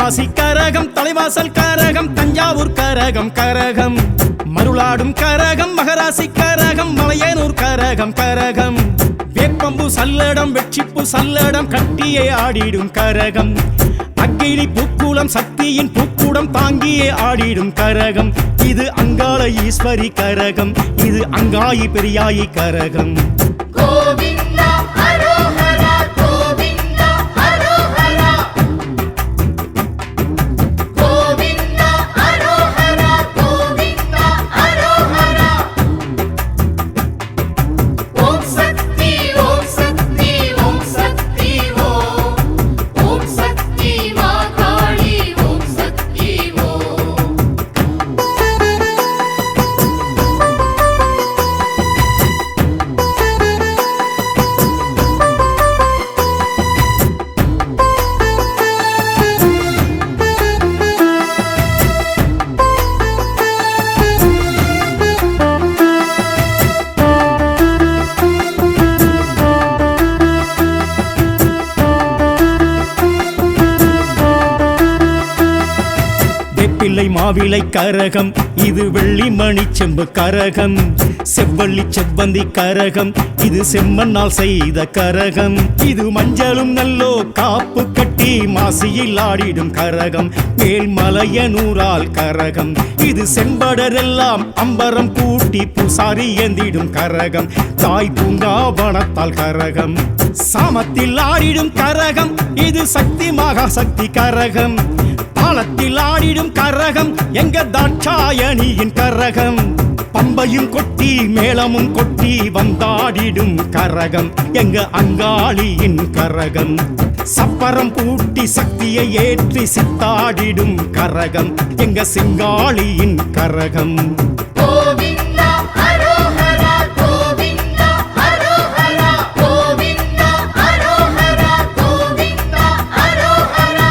காசி கரகம், தலைவாசல் கரகம், தஞ்சாவூர் கரகம் கரகம், மருளாடும் கரகம், மகராசி கரகம், மலையனூர் கரகம் கரகம், வேப்பம்பு சல்லடம், வெற்றிப்பு சல்லடம், கட்டியே ஆடிடும் கரகம், அக்கினி பூக்குளம், சக்தியின் பூக்குடம் தாங்கியே ஆடிடும் கரகம். இது அங்காள ஈஸ்வரி கரகம், இது அங்காயி பெரியாயி கரகம். கோவிந்தா அரோஹரா, கோவிந்தா அரோஹரா, கோவிந்தா அரோஹரா, கோவிந்தா அரோஹரா. ஓம் சக்தி, ஓம் சக்தி, ஓம் சக்தி, ஓம் சக்தி மாகாளி, ஓம் சக்தி வேப்பிள்ளை மாவிளை கரகம், இது வெள்ளி மணி செம்பு கரகம், செவ்வள்ளி செவ்வந்தி கரகம், இது செம்மண்ணால் செய்த கரகம், இது மஞ்சளும் நல்லோ காப்பு கட்டி மாசியில் ஆடிடும் கரகம், மேல்மலையனூரால் கரகம், இது செம்படரெல்லாம் அம்பரம் கூட்டி பூசாரி ஏந்திடும் கரகம், தாய் பூங்காவனத்தால் கரகம், சாமத்தில் ஆடிடும் கரகம், இது சக்தி மகா சக்தி கரகம், தாளத்தில் ஆடிடும் கரகம், எங்க தாட்சாயணியின் கரகம், பம்பையும் கொட்டி மேளமும் கொட்டி வந்தாடிடும் கரகம், எங்க அங்காளியின் கரகம், சப்பரம் பூட்டி சக்தியை ஏற்றி சித்தாடிடும் கரகம், எங்க சிங்காளியின் கரகம். கோவிந்தா அரோஹரா, கோவிந்தா அரோஹரா, கோவிந்தா அரோஹரா, கோவிந்தா அரோஹரா.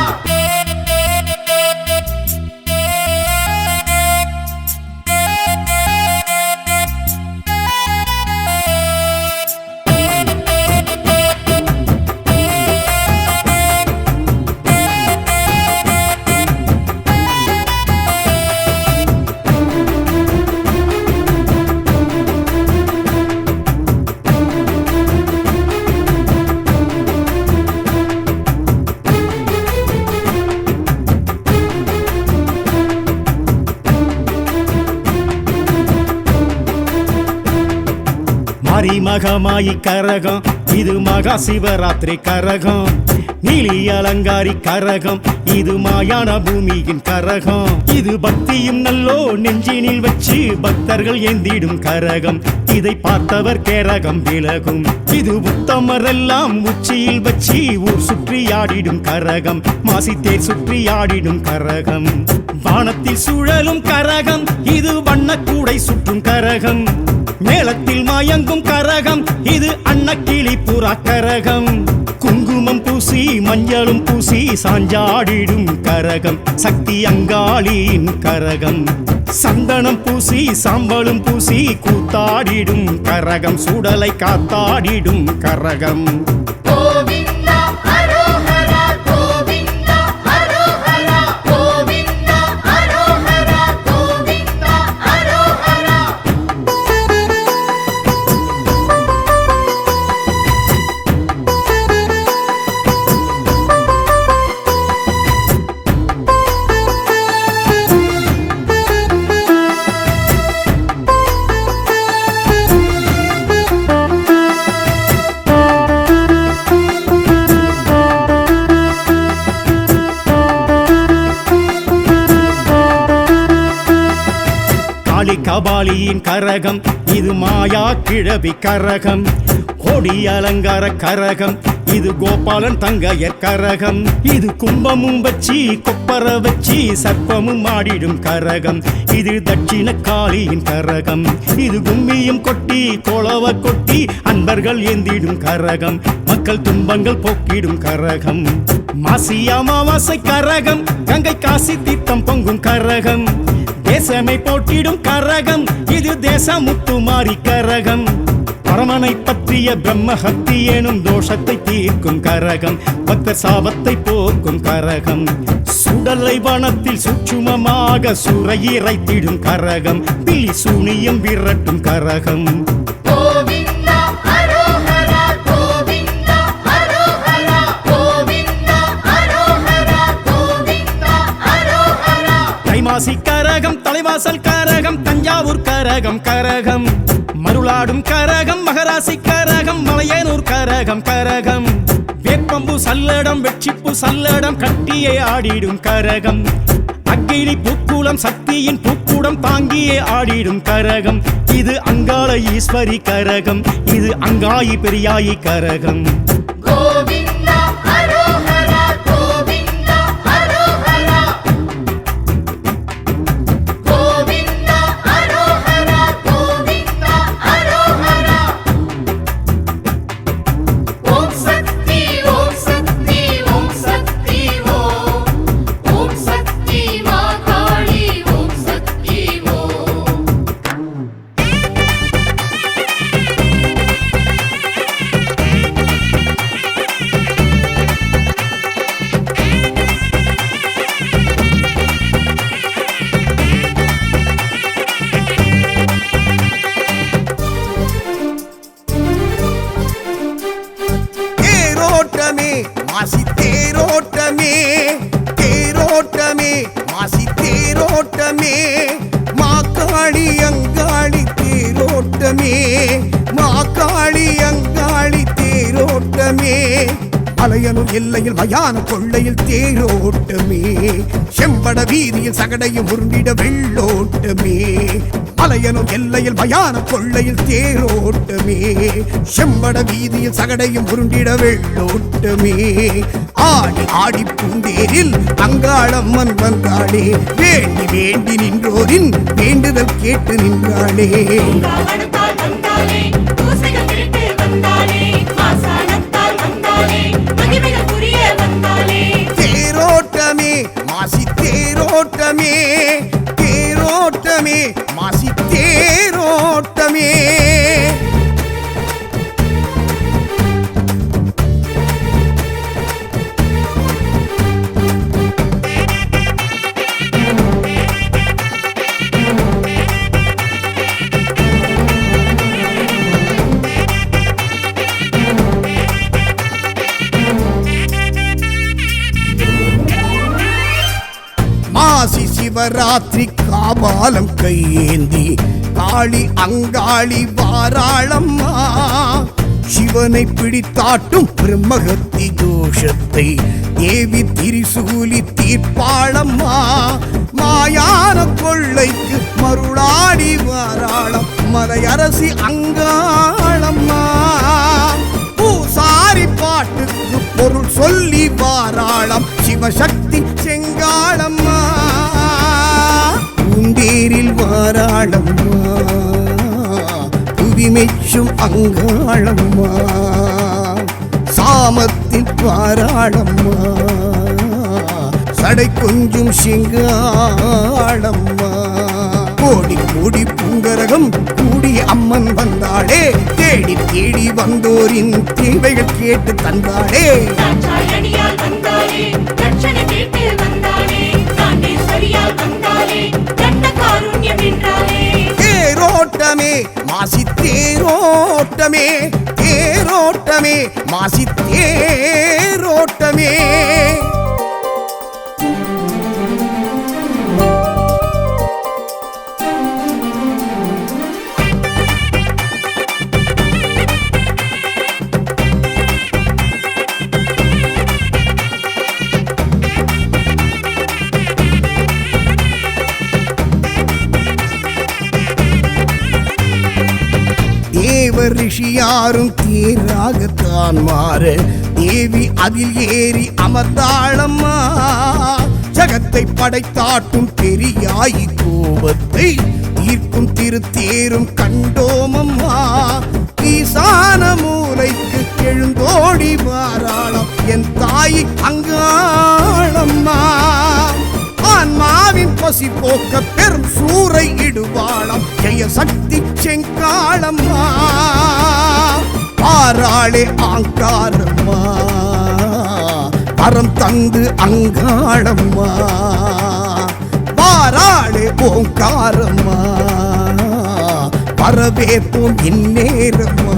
மகமாயி கரகம், இது மகா சிவராத்திரி கரகம், நீலி அலங்காரி கரகம், இது மாயான பூமியின் கரகம், இது பக்தியும் நல்லோ நெஞ்சினில் வச்சு பக்தர்கள் ஏந்திடும் கரகம், இதை பார்த்தவர் கேரகம் விலகும், இது உத்தமரெல்லாம் உச்சியில் வச்சு ஊர் சுற்றி ஆடிடும் கரகம், மாசித்தேர் சுற்றி ஆடிடும் கரகம், வானத்தில் சுழலும் கரகம், இது வண்ணக்கூடை சுற்றும் கரகம், மேளத்தில் மயங்கும் கரகம், இது அன்னக்கிளி புறா கரகம், குங்குமம் பூசி மஞ்சளும் பூசி சாஞ்சாடிடும் கரகம், சக்தி அங்காளியின் கரகம், சந்தனம் பூசி சாம்பலும் பூசி கூத்தாடிடும் கரகம், சுடலை காத்தாடிடும் கரகம். கோவிந்தா அரோஹரா, கோவிந்தா அரோஹரா, கோவிந்தா அரோஹரா, கோவிந்தா அரோஹரா. கபாலியின் கரகம், இது மாயா கிழவி கரகம், கோடி அலங்கார கரகம், இது கோபாலன் தங்கையர் கரகம், இது கும்பமும் வச்சி கொப்பர வச்சி சர்ப்பமும் ஆடிடும் கரகம், இது தட்சிண காளியின் கரகம், இது கும்மியும் கொட்டி கோளவ கொட்டி அன்பர்கள் ஏந்திடும் கரகம், மக்கள் துன்பங்கள் போக்கிடும் கரகம், மாசி அமாவாசை கரகம், கங்கை காசி தீர்த்தம் பொங்கும் கரகம், தேசமை போட்டிடும் கரகம், இது தேசமுத்து மாறி கரகம், பரம பிரமனை பற்றிய பிரம்மஹத்தி எனும் தோஷத்தை தீர்க்கும் கரகம் பக்தர் சாபத்தை போக்கும் கரகம் சுடலை வனத்தில் சூட்சுமமாக சுரையிறைத்திடும் கரகம் பில்லி சூனியம் விரட்டும் கரகம் கோவிந்தா அரோஹரா கோவிந்தா அரோஹரா கோவிந்தா அரோஹரா கோவிந்தா அரோஹரா தைமாசி கரகம் தலைவாசல் கரகம் தஞ்சாவூர் கரகம் கரகம் மருளாடும் கரகம் மகராசி கரகம் மலையனூர் கரகம் கரகம் வேப்பம்பு சல்லடம் வெட்சிப்பு சல்லடம் கட்டியே ஆடிடும் கரகம் அக்கினி பூக்குளம் சக்தியின் பூக்குடம் தாங்கியே ஆடிடும் கரகம் இது அங்காள ஈஸ்வரி கரகம் இது அங்காயி பெரியாயி கரகம் கோவிந்தா அரோஹரா கோவிந்தா அரோஹரா கோவிந்தா அரோஹரா கோவிந்தா அரோஹரா ஓம் சக்தி ஓம் சக்தி ஓம் சக்தி ஓம் சக்தி மா காளி ஓம் சக்தி தேரோட்டமே மாசி தேரோட்டமே தேரோட்டமே மாசி தேரோட்டமே மாக்காளி அங்காளி தேரோட்டமே மாக்காளி அங்காளி தேரோட்டமே அலையனும் எல்லையில் மயான கொள்ளையில் தேரோட்டமே செம்பட வீதியில் சகடையும் உருண்டிட வெள்ளோட்டமே அலையனும் எல்லையில் மயான கொள்ளையில் தேரோட்டமே செம்பட வீதியில் சகடையும் உருண்டிட வெள்ளோட்டமே ஆடி ஆடி பூந்தேரில் அங்காளம்மன் வந்தாளே வேண்டி வேண்டி நின்றோரின் வேண்டுதல் கேட்டு நின்றாளே காவணத்தால் வந்தாலே பூசைகள் திருட்டு வந்தாலே மாசாணத்தால் வந்தாலே மகிமைகள் புரிய வந்தாலே தேரோட்டமே மாசி தேரோட்டமே தேரோட்டமே மாசி தேரோட்டமே மாசி சிவராத்திரி காபாலம் கையேந்தி காளி அங்காளி வாராளம்மா சிவனை பிடித்தாட்டும் பிரம்மகத்தி தோஷத்தை தேவி திரிசூலி தீர்ப்பாளம்மா மாயான கொள்ளைக்கு மருளாடி வாராளம் மலையரசி அங்காளம்மா பூசாரி பாட்டுக்கு பொருள் சொல்லி வாராளம் சிவசக்தி செங்காளம்மா பூந்தேரில் வாராளம்மா புவிமெச்சும் அங்காளம்மா சாமத்தில் வாராளம்மா சடை கொஞ்சும் சிங்காளம்மா கோடி கோடி பூங்கரகம் கூடிய அம்மன் வந்தாளே தேடி தேடி வந்தோரின் தேவைகள் கேட்டு தந்தாளே தாட்சாயணியால் வந்தாலே தட்சணை கேட்டு வந்தாலே தாண்டேஸ்வரியால் வந்தாலே தண்ட காருண்யம் என்றாலே தேரோட்டமே மாசி தேரோட்டமே தேரோட்டமே மாசி தேரோட்டமே தேவ ரிஷியாரும் தேராகத்தான் மாற தேவி அதில் ஏறி அமர்ந்தாளம்மா ஜகத்தை படைத்தாட்டும் பெரியாயி கோபத்தை தீர்க்கும் திருத்தேரும் கண்டோமம்மா ஈசான மூலைக்கு எழுந்தோடி வாராளம் என் தாய் அங்காளம்மா ஆன்மாவின் பசி போக்க பெரும் சூறை இடுவாளம் ஜெய சக்தி செங்காளம்மா ஆறாளே ஆங்காரம்மா வரம் தந்து அங்காளம்மா வாராளே ஓங்காரம்மா வரவேற்போம் இந்நேரம்மா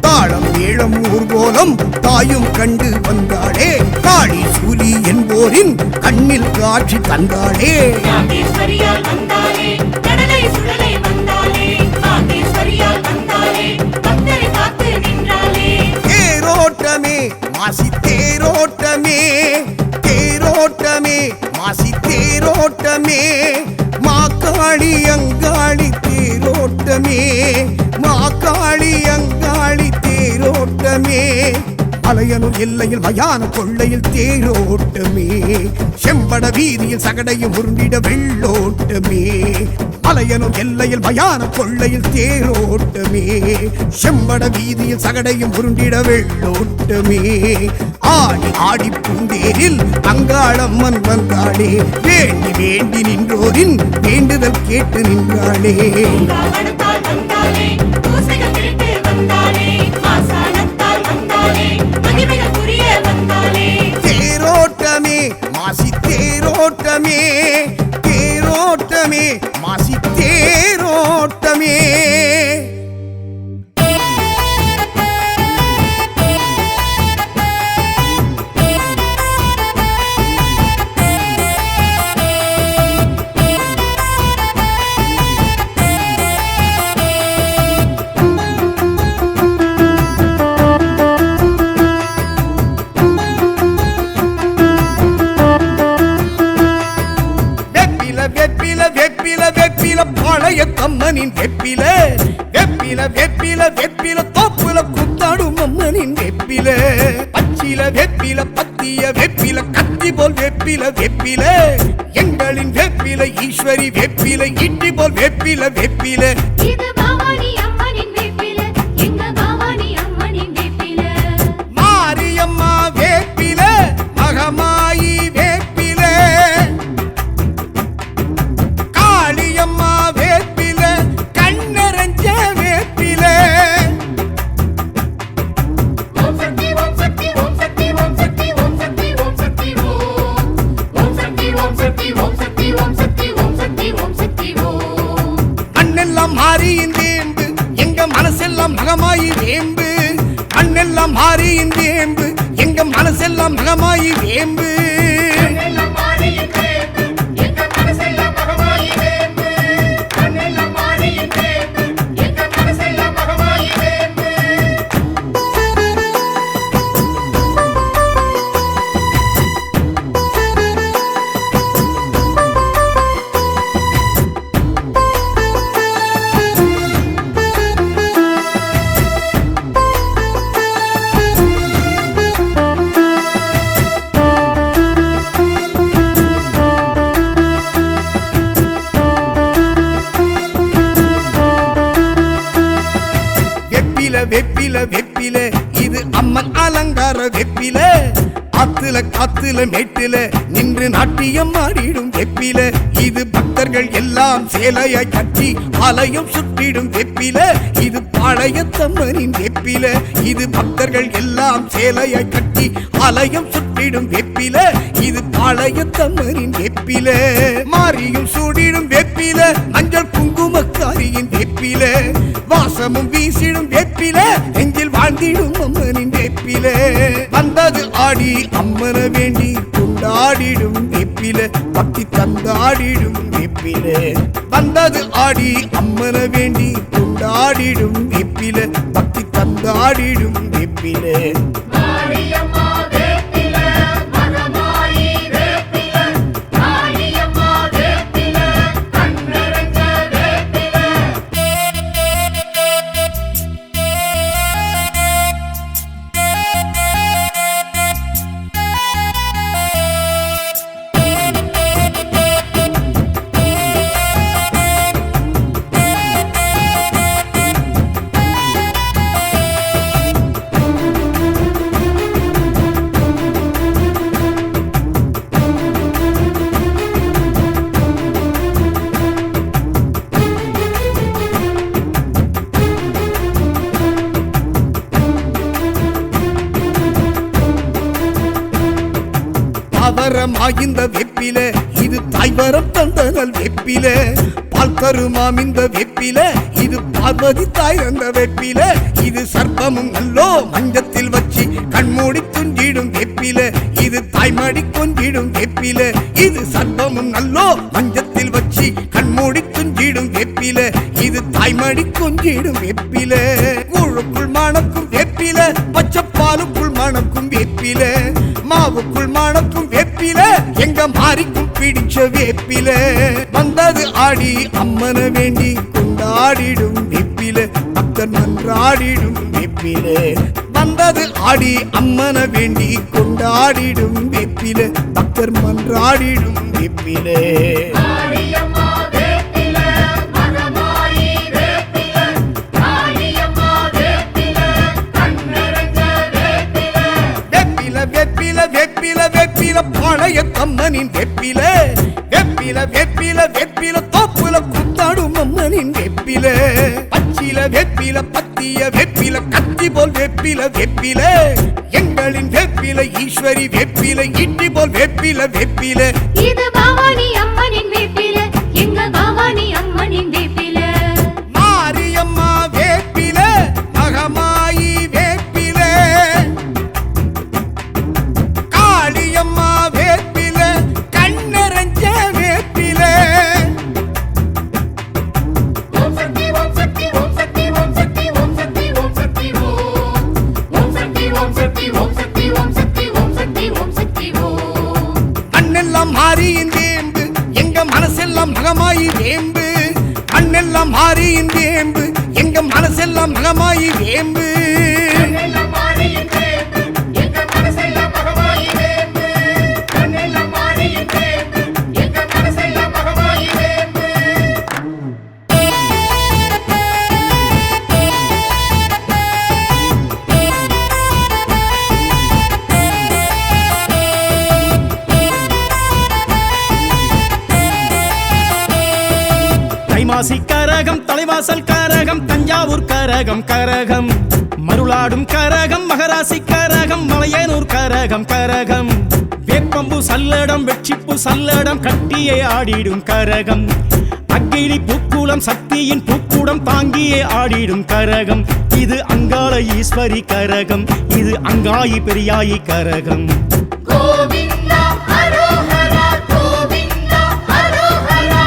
தாளம் ஏழம் ஊர்கோலம் தாயும் கண்டு வந்தாளே காளி சூரி என்போரின் கண்ணில் காட்சி தந்தாளே நாகேஸ்வரியால் வந்தாளே கடலை சுடலை வந்தாளே நாகேஸ்வரியால் வந்தாளே பக்தரை காத்து நின்றாளே தேரோட்டமே மாசி தேரோட்டமே தேரோட்டமே மாசி தேரோட்டமே மாக்காளி அங்காளி தேரோட்டமே மாக்காளி அங்காளி தேரோட்டமே அலையனூர் எல்லையில் மயான கொள்ளையில் தேரோட்டமே செம்பட வீதியில் சகடையும் உருண்டிட வெள்ளோட்டமே அலையனூர் எல்லையில் மயான கொள்ளையில் தேரோட்டமே செம்பட வீதியில் சகடையும் உருண்டிட வெள்ளோட்டமே ஆடி ஆடி பூந்தேரில் அங்காளம்மன் வந்தாளே வேண்டி வேண்டி நின்றோரின் வேண்டுதல் கேட்டு நின்றாளே பூங்காவனத்தால் வந்தாளே பூசைகள் கேட்டு வந்தாளே மாசாணத்தால் வந்தாளே மகிமைகள் புரிய வந்தாளே தேரோட்டமே மாசி தேரோட்டமே தேரோட்டமே மாசி தேரோட்டமே வெப்பில வெப்பில வெப்பில பழைய தம்மனின் வெப்பில வெப்பில வெப்பில வெப்பில தோப்புல குத்தாடும் அம்மனின் வெப்பில பச்சில வெப்பில பத்திய வெப்பில கத்தி போல் வெப்பில வெப்பில எங்களின் வெப்பில ஈஸ்வரி வெப்பில இட்டி போல் வெப்பில வெப்பில இது பவானி அம்மனின் வேப்பில எங்க பவானி அம்மனின் வேப்பில மாரியம்மா வேப்பில மகமாயி வேப்பில காளியம்மா வேப்பில கண்ணரஞ்ச வேப்பில ஓம் சக்தி ஓம் சக்தி ஓம் சக்தி ஓம் சக்தி ஓம் சக்தி ஓம் சக்தி ஓம் சக்தி ஓம் சக்தி ஓம் சக்தி ஓம் சக்தி ஓம் சக்தி ஓம் சக்தி ஓம் மண்ணெல்லாம் மாறியின் வேம்பு எங்க மனசெல்லாம் மகமாயி வேம்பு மண்ணெல்லாம் மாறியின் வேம்பு எங்க மனசெல்லாம் மகமாயி வேம்பு கண்ணெல்லாம் மாறியின் வேம்பு எங்க மனசெல்லாம் மகமாயி வேம்பு கண்ணெல்லாம் மாறியின் வேம்பு எங்க மனசெல்லாம் மகமாயி வேம்பு வெப்பில வெப்பில வெப்பில இது அம்மன் அலங்கார வெப்பில ஆத்துல காத்துல மேட்டில நின்று நாட்டியம் ஆடிடும் வெப்பில இது பக்தர்கள் எல்லாம் சேலையாய் கட்டி ஆலயம் சுற்றிடும் வெப்பில இது பாளையத்தம்மனின் வெப்பில இது பக்தர்கள் எல்லாம் சேலையாய் கட்டி ஆலயம் சுற்றிடும் வெப்பில இது பாளையத்தம்மனின் வெப்பில மாரியும் சூடிடும் வெப்பில மஞ்சள் குங்குமக்காரியின் வெப்பில வாசமும் வீசிடும் வெப்பில நெஞ்சில் வாழ்ந்திடும் அம்மனின் வெப்பில வந்தது ஆடி அம்மன வேண்டி கொண்டாடிடும் வெப்பில பக்தி தந்தாடிடும் வெப்பில வந்தது ஆடி அம்மன வேண்டி கொண்டாடிடும் வெப்பில பக்தி தந்தாடிடும் வெப்பில மாரியம்மா வேப்பில மகமாயி வேப்பில காளியம்மா வேப்பில கண்ணரஞ்ச வேப்பில மரமாகிந்த வெப்பில இது தாய்வரம் தந்த நல் வெப்பில பால் கருமாம் இந்த வெப்பில இது பார்வதி தாய் தந்த வெப்பில இது சர்ப்பமும் நல்லோ மஞ்சத்தில் வச்சு கண்மூடி துஞ்சிடும் வெப்பில இது தாய்மடி கொஞ்சிடும் வெப்பில இது சர்ப்பமும் நல்லோ மஞ்சத்தில் வச்சு கண்மூடி துஞ்சிடும் வெப்பில இது தாய்மடி கொஞ்சிடும் வெப்பில கூழுக்குள் மணக்கும் வெப்பில பச்சைப்பாலுக்குள் மணக்கும் வெப்பில மாவுக்குள் மணக்கும் வெப்பில எங்க மாறிக்கும் பிடிச்ச வேப்பில வந்தது ஆடி அம்மனை வேண்டி கொண்டாடிடும் வெப்பில பக்தர் மன்றாடிடும் வெப்பில வந்தது ஆடி அம்மனை வேண்டி கொண்டாடிடும் வெப்பில பக்தர் மன்றாடிடும் வெப்பில காளியம்மா வேப்பில மகமாயி வேப்பில காளியம்மா வேப்பில கண்ணரஞ்ச வேப்பில வெப்பில வெப்பில வெப்பில வெப்பில பழைய தம்மனின் வெப்பில வெப்பில வெப்பில வெப்பில தோப்புல குத்தாடும் அம்மனின் வெப்பில பச்சில வெப்பில பத்திய வெப்பில கத்தி போல் வெப்பில வெப்பில எங்களின் வெப்பில ஈஸ்வரி வெப்பில இட்டி போல் வெப்பில வெப்பில இது பவானி அம்மனின் வேப்பில எங்க பவானி அம்மனின் வேப்பில மாரியம்மா வேப்பில மகமாயி வேப்பில காளியம்மா வேப்பில கண்ணரஞ்ச வேப்பில ஓம் சக்தி ஓம் சக்தி ஓம் சக்தி ஓம் சக்தி ஓம் சக்தி ஓம் சக்தி ஓம் சக்தி ஓம் சக்தி ஓம் சக்தி ஓம் சக்தி ஓம் சக்தி ஓம் சக்தி ஓம் அண்ணெல்லாம் மாறியின் வேம்பு எங்க மனசெல்லாம் மகமாயி வேம்பு அண்ணெல்லாம் மாறியின் வேம்பு எங்க மனசெல்லாம் மகமாயி வேம்பு கண்ணெல்லாம் மாறியின் வேம்பு எங்க மனசெல்லாம் மகமாயி வேம்பு கண்ணெல்லாம் மாறியின் வேம்பு எங்க மனசெல்லாம் மகமாயி வேம்பு தைமாசி கரகம் தலைவாசல் கரகம் தஞ்சாவூர் கரகம் கரகம் மருளாடும் கரகம் மகராசி கரகம் மலையனூர் கரகம் கரகம் வேப்பம்பு சல்லடம் வெட்சிப்பு சல்லடம் கட்டியே ஆடிடும் கரகம் அக்கினி பூக்கூலம் சக்தியின் பூக்கூடம் தாங்கியே ஆடிடும் கரகம் இது அங்காள ஈஸ்வரி கரகம் இது அங்காயி பெரியாயி கரகம் கோவிந்தா அரோஹரா கோவிந்தா அரோஹரா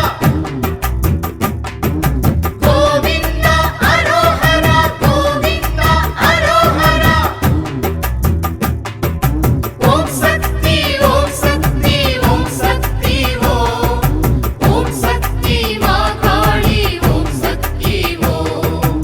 கோவிந்தா அரோஹரா கோவிந்தா அரோஹரா ஓம் சக்தி ஓம் சக்தி ஓம் சக்தி ஓம் சக்தி மா காளி ஓம் சக்தி ஓம்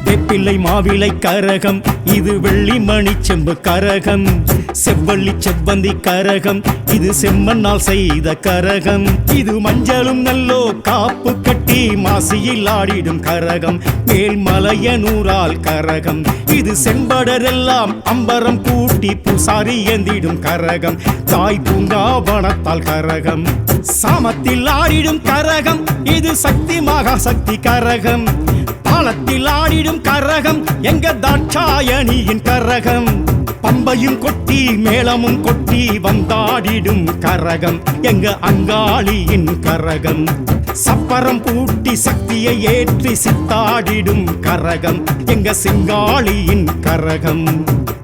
வேப்பிள்ளை மாவிலை கரகம் இது வெள்ளி மணி செம்பு கரகம் செவ்வள்ளி செவ்வந்தி கரகம் இது செம்மண்ணால் செய்த கரகம் இது மஞ்சளும் நல்லோ காப்பு கட்டி மாசியில் ஆடிடும் கரகம் மேல்மலையனூரால் கரகம் இது செம்படரெல்லாம் அம்பரம் கூட்டி பூசாரி ஏந்திடும் கரகம் தாய் பூங்காவனத்தால் கரகம் சாமத்தில் ஆடிடும் கரகம் இது சக்தி மகா சக்தி கரகம் தாளத்தில் ஆடிடும் கரகம் எங்க தாட்சாயணியின் கரகம் பம்பையும் கொட்டி மேளமும் கொட்டி வந்தாடிடும் கரகம் எங்க அங்காளியின் கரகம் சப்பரம் பூட்டி சக்தியை ஏற்றி சித்தாடிடும் கரகம் எங்க சிங்காளியின் கரகம்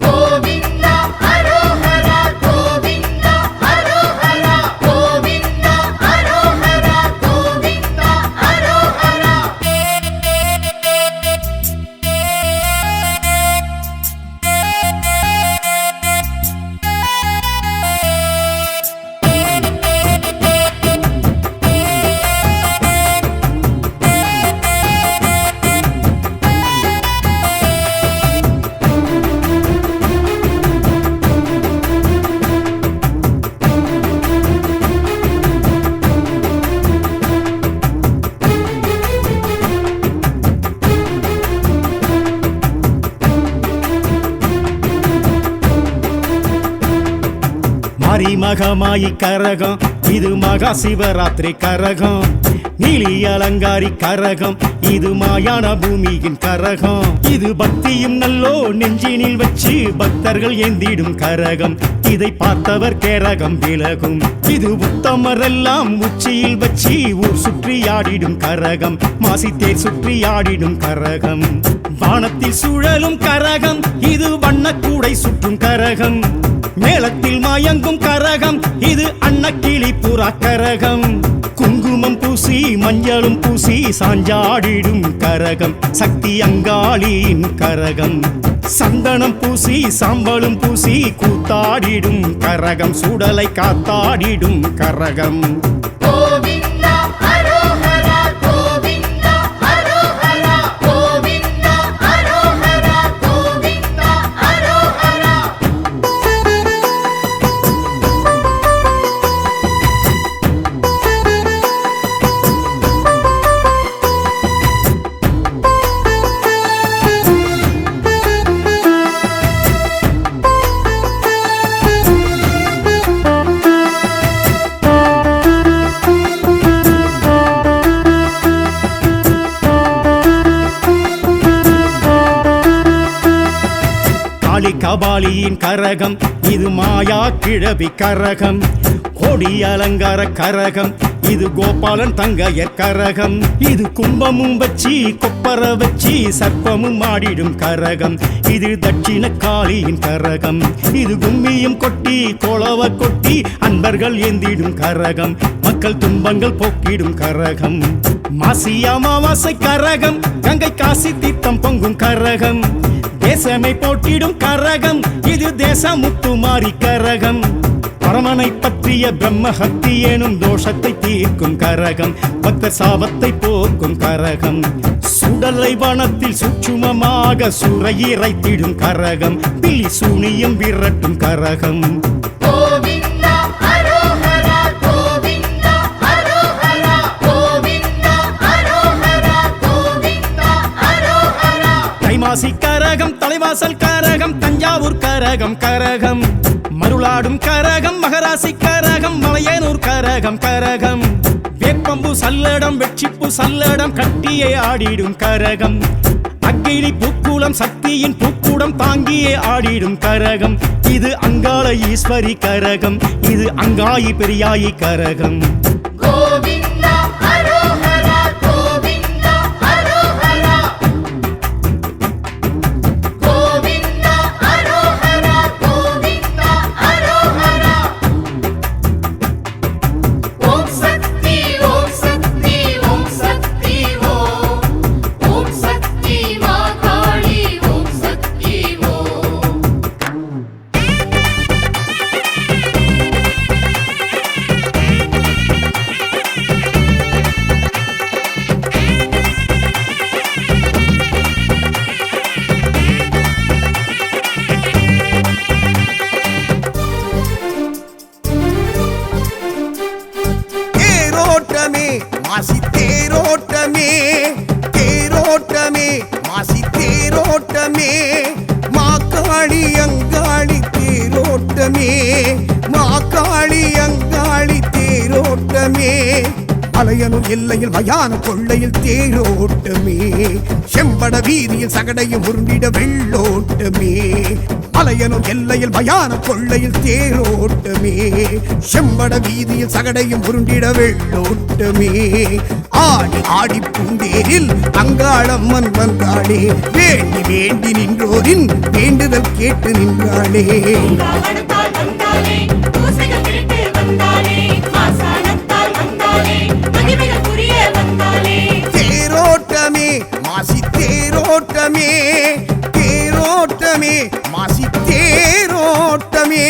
கோவிந்தா அரோஹரா கோவிந்தா அரோஹரா கோவிந்தா அரோஹரா கோவிந்தா அரோஹரா மகமாயி கரகம் இது மகா சிவராத்திரி கரகம் நீலி அலங்காரி கரகம் இது மாயான பூமியின் கரகம் இது பக்தியும் நல்லோ நெஞ்சினில் வச்சு பக்தர்கள் ஏந்திடும் கரகம் இதை பார்த்தவர் கேரகம் விலகும் இது உத்தமரெல்லாம் உச்சியில் வச்சு ஊர் சுற்றி ஆடிடும் கரகம் மாசித்தேர் சுற்றி ஆடிடும் கரகம் வானத்தில் சுழலும் கரகம் இது வண்ணக்கூடை சுற்றும் கரகம் மேளத்தில் மயங்கும் கரகம் இது அன்னக்கிளி புறா கரகம் குங்குமம் பூசி மஞ்சளும் பூசி சாஞ்சாடிடும் கரகம் சக்தி அங்காளியின் கரகம் சந்தனம் பூசி சாம்பலும் பூசி கூத்தாடிடும் கரகம் சுடலை காத்தாடிடும் கரகம் கோவிந்தா அரோஹரா கோவிந்தா அரோஹரா கோவிந்தா அரோஹரா கோவிந்தா அரோஹரா காளி கபாலியின் கரகம் இது மாயா கிழவி கரகம் கொடி அலங்கார கரகம் இது கோபாலன் தங்கையர் கரகம் இது கும்பமும் வச்சி கொப்பர வச்சி சர்ப்பமும் ஆடிடும் கரகம் இது தட்சிண காளியின் கரகம் இது கும்மியும் கொட்டி கோலவ கொட்டி அன்பர்கள் ஏந்திடும் கரகம் மக்கள் துன்பங்கள் போக்கிடும் கரகம் மாசி அமாவாசை கரகம் கங்கை காசி தீர்த்தம் பொங்கும் கரகம் தேசமை போட்டிடும் கரகம் இது தேசமுத்துமாரி கரகம் பரமனை பற்றிய பிரம்மஹத்தி எனும் தோஷத்தை தீர்க்கும் கரகம் பக்தர் சாபத்தை போக்கும் கரகம் சுடலை வனத்தில் சூட்சுமமாக சூறையிறைத்திடும் கரகம் பில்லி சூனியம் விரட்டும் கரகம் கோவிந்தா அரோஹரா கோவிந்தா அரோஹரா கோவிந்தா அரோஹரா கோவிந்தா அரோஹரா தைமாசி கரகம் தலைவாசல் கரகம் தஞ்சாவூர் கரகம் கரகம் மருளாடும் கரகம் மகராசி கரகம் மலையனூர் கரகம் கரகம் வேப்பம்பு சல்லடம் வெட்சிப்பு சல்லடம் கட்டியே ஆடிடும் கரகம் அக்கினி பூக்கூலம் சக்தியின் பூக்கூடம் தாங்கியே ஆடிடும் கரகம் இது அங்காள ஈஸ்வரி கரகம் இது அங்காயி பெரியாயி கரகம் கோவிந்தா அரோஹரா கோவிந்தா அரோஹரா கோவிந்தா அரோஹரா கோவிந்தா அரோஹரா ஓம் சக்தி ஓம் சக்தி ஓம் சக்தி ஓம் சக்தி மா காளி ஓம் சக்தி ஓம் தேரோட்டமே மாசி தேரோட்டமே தேரோட்டமே மாசி தேரோட்டமே மாக்காளி அங்காளி தேரோட்டமே மாக்காளி அங்காளி தேரோட்டமே மலையனும் எல்லையில் மயான கொள்ளையில் தேரோட்டமே செம்பட வீதியில் சகடையும் உருண்டிட வெள்ளோட்டமே மலையனும் எல்லையில் மயான கொள்ளையில் தேரோட்டமே செம்பட வீதியில் சகடையும் உருண்டிட வெள்ளோட்டமே ஆடி ஆடி பூண்டேரில் அங்காளம்மன் வந்தாளே வேண்டி வேண்டி நின்றோரின் வேண்டுதல் கேட்டு நின்றாளே காவணத்தால் வந்தாலே பூசைகள் திருட்டு வந்தாலே மாசாணத்தால் வந்தாலே மகிமைகள் புரிய வந்தாலே தேரோட்டமே மாசி தேரோட்டமே தேரோட்டமே மாசி தேரோட்டமே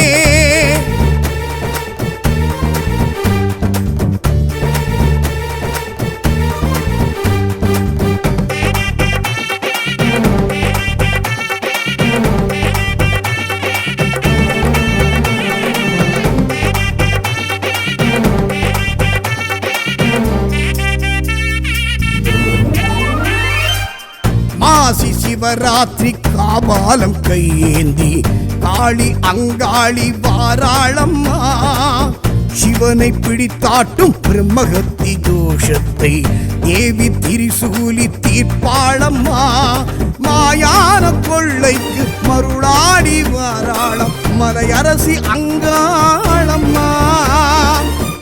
மாசி சிவராத்திரி காபாலம் கையேந்தி காளி அங்காளி வாராளம்மா சிவனை பிடித்தாட்டும் பிரம்மகத்தி தோஷத்தை தேவி திரிசூலி தீர்ப்பாளம்மா மாயான கொள்ளைக்கு மருளாடி வாராளம் மலையரசி அங்காளம்மா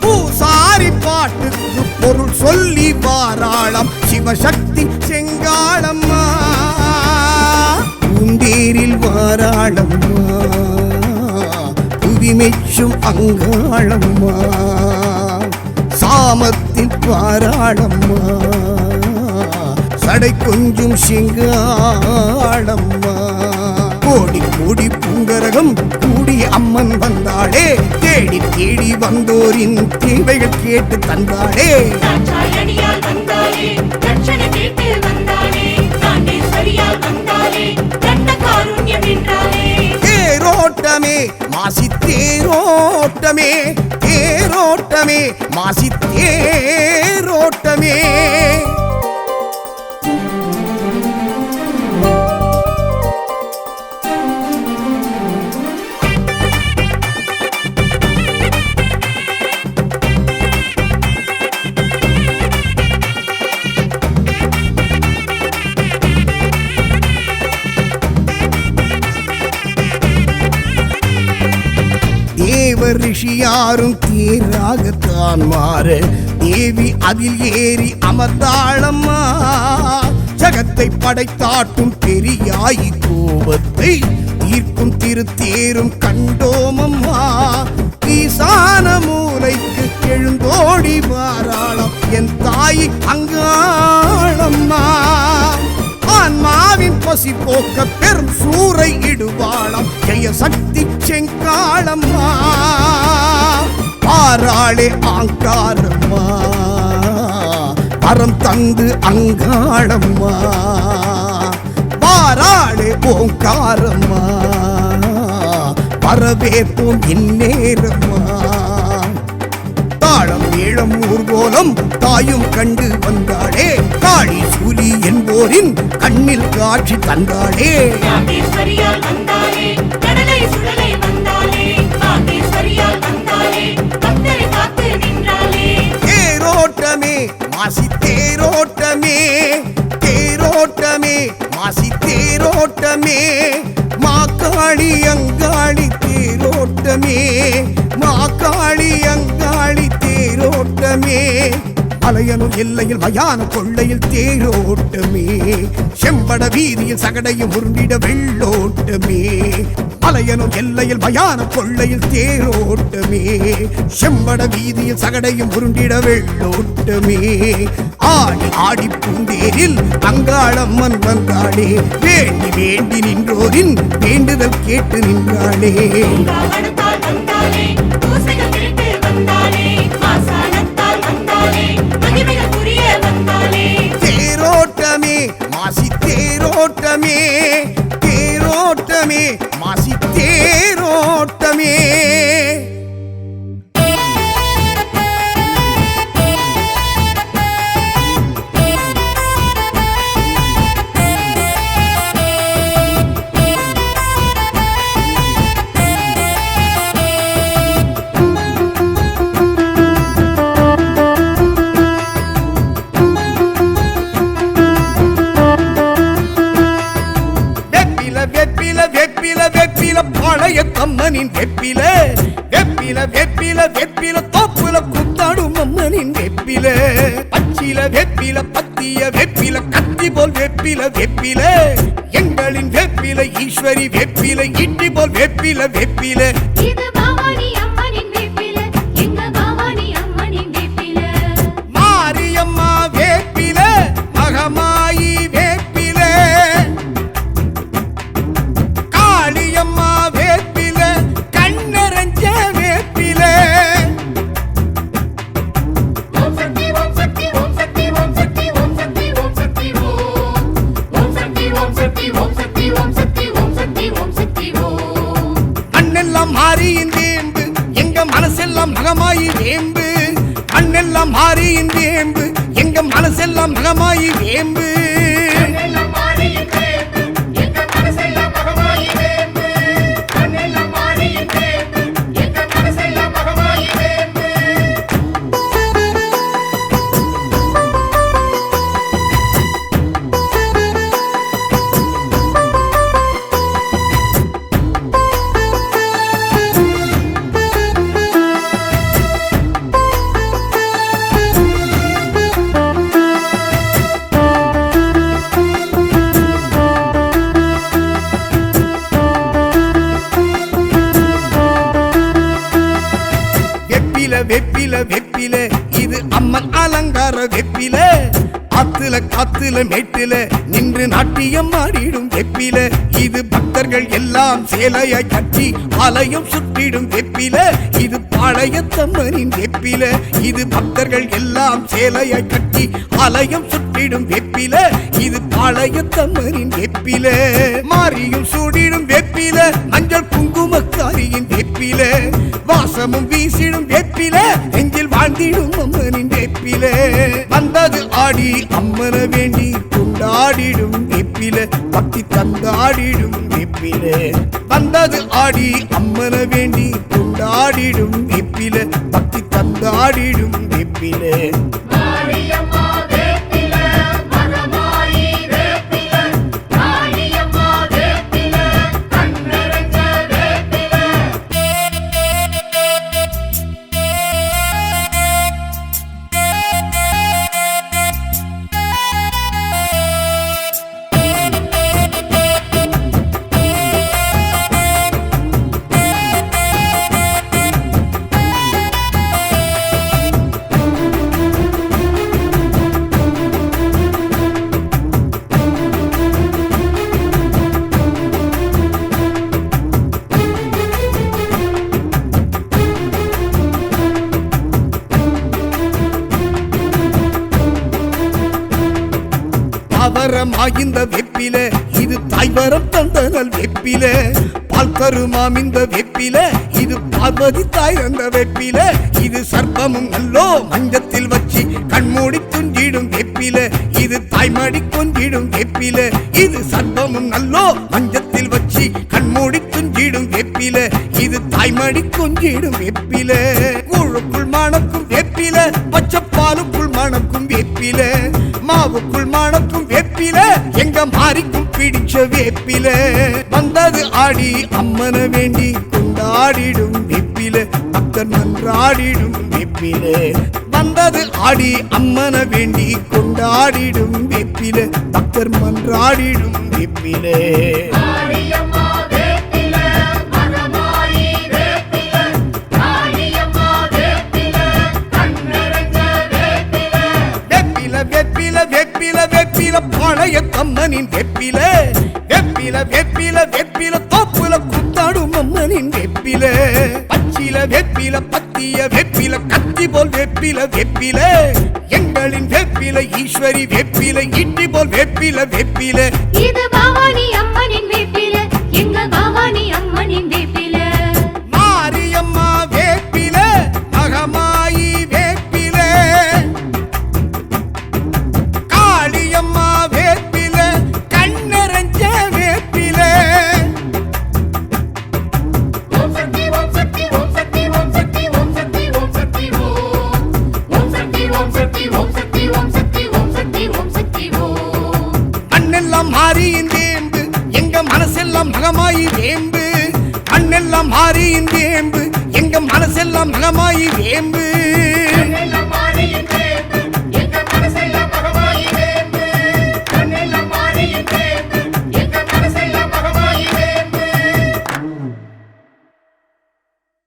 பூசாரி பாட்டுக்கு பொருள் சொல்லி வாராளம் சிவசக்தி செங்காளம்மா பூந்தேரில் வாராளம்மா புவிமெச்சும் அங்காளம்மா சாமத்தில் வாராளம்மா சடை கொஞ்சும் சிங்காளம்மா கோடி கோடி பூங்கரகம் கூடி அம்மன் வந்தாளே தேடி தேடி வந்தோரின் தேவைகள் கேட்டு தந்தாளே தாட்சாயணியால் வந்தாளே தட்சணை கேட்டு வந்தாளே தாண்டேஸ்வரியால் வந்தாளே தண்ட காருண்யம் என்றாளே தேரோட்டமே மாசி தேரோட்டமே தேரோட்டமே மாசி தேரோட்டமே தேவர் ரிஷியாரும் தேராகத்தான் மாற தேவி அதில் ஏறி அமர்ந்தாளம்மா ஜகத்தை படைத்தாட்டும் பெரியாயி கோபத்தை தீர்க்கும் திருத்தேரும் கண்டோமம்மா ஈசான மூலைக்கு எழுந்தோடி வாராளம் என் தாய் அங்காளம்மா ஆன்மாவின் பசி போக்க பெரும் சூறை இடுவாளம் ஜெய சக்தி செங்காளம்மா பாராளே ஆங்காரம்மா வரம் தந்து அங்காளம்மா பாராளே ஓங்காரம்மா வரவேற்போம் இந்நேரம்மா தாளம் ஏழம் ஊர்கோலம் தாயும் கண்டு வந்தாளே காளி சூலி என்போரின் கண்ணில் காட்சி தந்தாளே தாண்டேஸ்வரியால் வந்தாளே கடலை சுடலை வந்தாளே தாண்டேஸ்வரியால் வந்தாளே பக்தரை காத்து நின்றாளே தேரோட்டமே மாசி தேரோட்டமே தேரோட்டமே மாசி தேரோட்டமே மாக்காளி அங்காளி தேரோட்டமே மாக்காளி அங்காளி தேரோட்டமே மலையனும் எல்லையில் மயான கொள்ளையில் தேரோட்டமே செம்பட வீதியில் சகடையும் உருண்டிட வெள்ளோட்டமே மலையனும் எல்லையில் மயான கொள்ளையில் தேரோட்டமே செம்பட வீதியில் சகடையும் உருண்டிட வெள்ளோட்டமே ஆடி ஆடி பூந்தேரில் அங்காளம்மன் வந்தாளே வேண்டி வேண்டி நின்றோரின் வேண்டுதல் கேட்டு நின்றாளே காவணத்தால் வந்தாளே பூசைகள் திருட்டு வந்தாளே மாசாணத்தால் வந்தாளே மகிமைகள் புரிய வந்தாளே தேரோட்டமே மாசி தேரோட்டமே தேரோட்டமே மாசி தேரோட்டமே வெப்பில பழைய கம்மனின் வெப்பில வெப்பில வெப்பில வெப்பில தோப்புல குத்தாடும் அம்மனின் வெப்பில பச்சில வெப்பில பத்திய வெப்பில கத்தி போல் வெப்பில வெப்பில எங்களின் வெப்பில ஈஸ்வரி வெப்பில இட்டி போல் வெப்பில வெப்பில இது பவானி அம்மனின் வேப்பில எங்க பவானி அம்மனின் வேப்பில மாரியம்மா வேப்பில மகமாயி வேப்பில காளியம்மா வேப்பில கண்ணரஞ்ச வேப்பில ஓம் சக்தி ஓம் சக்தி ஓம் சக்தி ஓம் சக்தி ஓம் சக்தி ஓம் சக்தி ஓம் சக்தி ஓம் சக்தி ஓம் சக்தி ஓம் சக்தி ஓம் சக்தி ஓம் சக்தி ஓம் அண்ணெல்லாம் மாறியின் வேம்பு எங்க மனசெல்லாம் மகமாயி வேம்பு அண்ணெல்லாம் மாறியின் வேம்பு எங்க மனசெல்லாம் மகமாயி வேம்பு எல்லாம் மாறியின் வேம்பு எங்க மனசெல்லாம் மகமாயி வேம்பு அலங்கார வெப்பில ஆத்துல காத்துல மேட்டில நின்று நாட்டியம் ஆடிடும் வெப்பில இது பக்தர்கள் எல்லாம் சேலையாய் கட்டி ஆலயம் சுற்றிடும் வெப்பில இது பாளையத்தம்மனின் வெப்பில இது பக்தர்கள் எல்லாம் சேலையாய் கட்டி ஆலயம் சுற்றிடும் வெப்பில இது பாளையத்தம்மனின் வெப்பில மாரியும் சூடிடும் வெப்பில மஞ்சள் குங்குமக்காரியின் வெப்பில வாசமும் வீசிடும் வெப்பில நெஞ்சில் வாழ்ந்திடும் அம்மனின் வெப்பில வந்தது ஆடி அம்மன வேண்டி கொண்டாடிடும் வெப்பில பக்தி தந்தாடிடும் வெப்பில வந்தது ஆடி அம்மன வேண்டி கொண்டாடிடும் வெப்பில பக்தி தந்தாடிடும் வெப்பில மாரியம்மா வேப்பில மகமாயி வேப்பில காளியம்மா வேப்பில கண்ணரஞ்ச வேப்பில தாவரமாகிந்த வெப்பில இது தாய்வரம் தந்தனல் வெப்பில பால் கருமாமிந்த வெப்பில இது பார்வதி தாய் தந்த வெப்பில இது சர்ப்பமும் நல்லோ மஞ்சத்தில் வச்சு கண்மூடி துஞ்சிடும் வெப்பில இது தாய்மடி கொஞ்சிடும் வெப்பில இது சர்ப்பமும் நல்லோ மஞ்சத்தில் வச்சு கண்மூடி துஞ்சிடும் வெப்பில இது தாய்மடி கொஞ்சிடும் வெப்பில கூழுக்குள் மணக்கும் வெப்பில பச்சைப்பாலுக்குள் மணக்கும் வெப்பில மாவுக்குள் மணக்கும் வெப்பில எங்க மாறிக்கும் பிடிச்ச வேப்பில வந்தது ஆடி அம்மன வேண்டி கொண்டாடிடும் வெப்பில பக்தர் நன்றாடிடும் வெப்பில வந்தது ஆடி அம்மன வேண்டி கொண்டாடிடும் வெப்பில பக்தர் மன்றாடிடும் வெப்பில மாரியம்மா வேப்பில மகமாயி வேப்பில காளியம்மா வேப்பில கண்ணரஞ்ச வேப்பில வெப்பில வெப்பில வெப்பில வெப்பில பாளையத்தம்மனின் வெப்பில வெப்பில வெப்பில வெப்பில தோப்புல குத்தாடும் அம்மனின் வெப்பில பச்சில வெப்பில பத்திய வெப்பில கத்தி போல் வெப்பில வெப்பில எங்களின் வெப்பில ஈஸ்வரி வெப்பில இட்டி போல் வெப்பில வெப்பில இது பவானி அம்மனின் வேப்பில எங்க பவானி அம்மனின் வேப்பில மாரியம்மா வேப்பில மகமாயி வேப்பில காளியம்மா வேப்பில கண்ணரஞ்ச வேப்பில ஓம் சக்தி ஓம் சக்தி ஓம் சக்தி ஓம் சக்தி ஓம் சக்தி ஓம் சக்தி ஓம் சக்தி ஓம் சக்தி ஓம் சக்தி ஓம் சக்தி ஓம் சக்தி ஓம் சக்தி ஓம் மண்ணெல்லாம் மாறியின் வேம்பு எங்க மனசெல்லாம் மகமாயி வேம்பு மண்ணெல்லாம் மாறியின் வேம்பு எங்க மனசெல்லாம் மகமாயி வேம்பு